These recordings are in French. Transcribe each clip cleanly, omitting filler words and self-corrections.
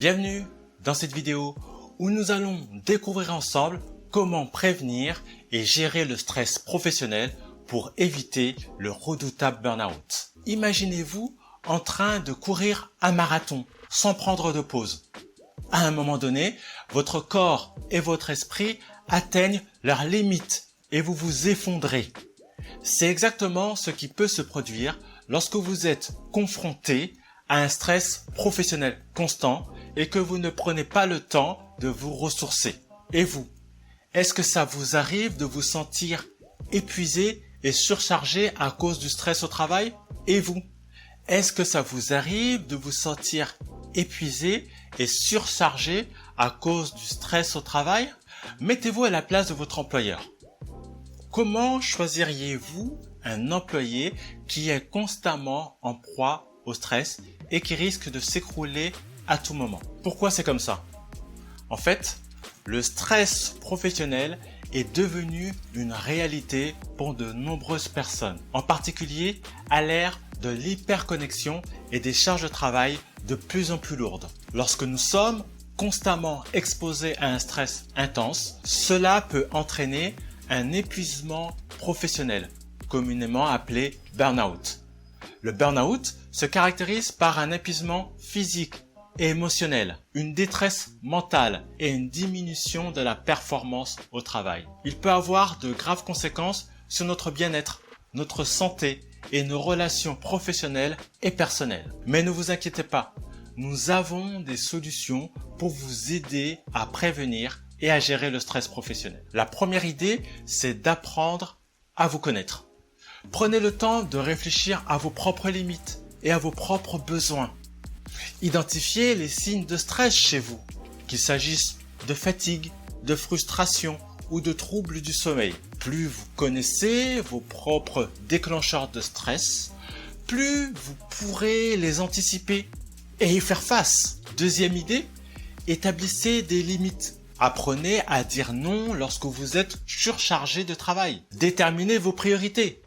Bienvenue dans cette vidéo où nous allons découvrir ensemble comment prévenir et gérer le stress professionnel pour éviter le redoutable burn-out. Imaginez-vous en train de courir un marathon sans prendre de pause. À un moment donné, votre corps et votre esprit atteignent leurs limites et vous vous effondrez. C'est exactement ce qui peut se produire lorsque vous êtes confronté à un stress professionnel constant et que vous ne prenez pas le temps de vous ressourcer. Et vous, est-ce que ça vous arrive de vous sentir épuisé et surchargé à cause du stress au travail? Et vous, est-ce que ça vous arrive de vous sentir épuisé et surchargé à cause du stress au travail? Mettez-vous à la place de votre employeur. Comment choisiriez-vous un employé qui est constamment en proie au stress et qui risque de s'écrouler à tout moment? Pourquoi c'est comme ça? En fait, le stress professionnel est devenu une réalité pour de nombreuses personnes, en particulier à l'ère de l'hyperconnexion et des charges de travail de plus en plus lourdes. Lorsque nous sommes constamment exposés à un stress intense, cela peut entraîner un épuisement professionnel, communément appelé burn-out. Le burn-out se caractérise par un épuisement physique et émotionnel, une détresse mentale et une diminution de la performance au travail. Il peut avoir de graves conséquences sur notre bien-être, notre santé et nos relations professionnelles et personnelles. Mais ne vous inquiétez pas, nous avons des solutions pour vous aider à prévenir et à gérer le stress professionnel. La première idée, c'est d'apprendre à vous connaître. Prenez le temps de réfléchir à vos propres limites et à vos propres besoins. Identifiez les signes de stress chez vous, qu'il s'agisse de fatigue, de frustration ou de troubles du sommeil. Plus vous connaissez vos propres déclencheurs de stress, plus vous pourrez les anticiper et y faire face. Deuxième idée, établissez des limites. Apprenez à dire non lorsque vous êtes surchargé de travail. Déterminez vos priorités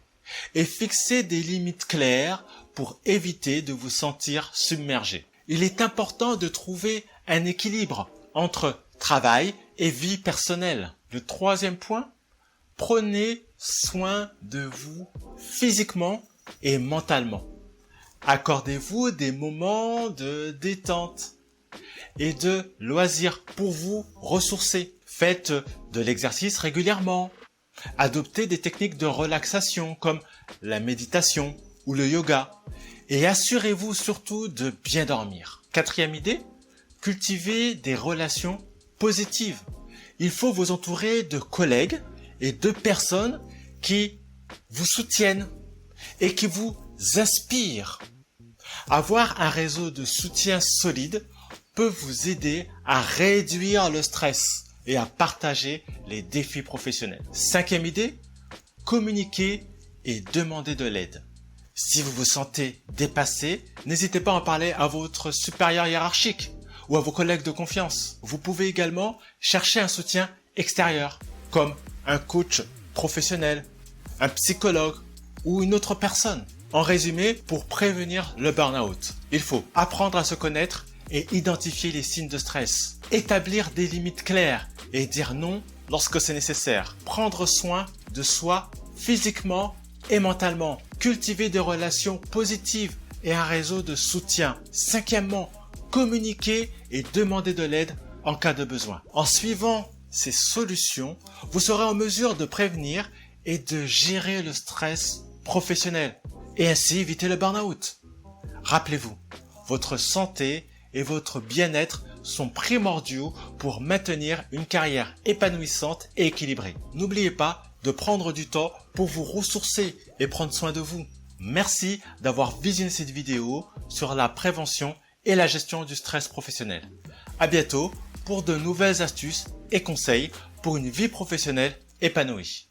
et fixez des limites claires pour éviter de vous sentir submergé. Il est important de trouver un équilibre entre travail et vie personnelle. Le troisième point, prenez soin de vous physiquement et mentalement. Accordez-vous des moments de détente et de loisirs pour vous ressourcer. Faites de l'exercice régulièrement. Adoptez des techniques de relaxation comme la méditation ou le yoga. Et assurez-vous surtout de bien dormir. Quatrième idée, cultivez des relations positives. Il faut vous entourer de collègues et de personnes qui vous soutiennent et qui vous inspirent. Avoir un réseau de soutien solide peut vous aider à réduire le stress et à partager les défis professionnels. Cinquième idée, communiquez et demandez de l'aide. Si vous vous sentez dépassé, n'hésitez pas à en parler à votre supérieur hiérarchique ou à vos collègues de confiance. Vous pouvez également chercher un soutien extérieur, comme un coach professionnel, un psychologue ou une autre personne. En résumé, pour prévenir le burn-out, il faut apprendre à se connaître et identifier les signes de stress, établir des limites claires et dire non lorsque c'est nécessaire, prendre soin de soi physiquement et mentalement, cultiver des relations positives et un réseau de soutien. Cinquièmement, communiquer et demander de l'aide en cas de besoin. En suivant ces solutions, vous serez en mesure de prévenir et de gérer le stress professionnel et ainsi éviter le burn-out. Rappelez-vous, votre santé et votre bien-être sont primordiaux pour maintenir une carrière épanouissante et équilibrée. N'oubliez pas de prendre du temps pour vous ressourcer et prendre soin de vous. Merci d'avoir visionné cette vidéo sur la prévention et la gestion du stress professionnel. À bientôt pour de nouvelles astuces et conseils pour une vie professionnelle épanouie.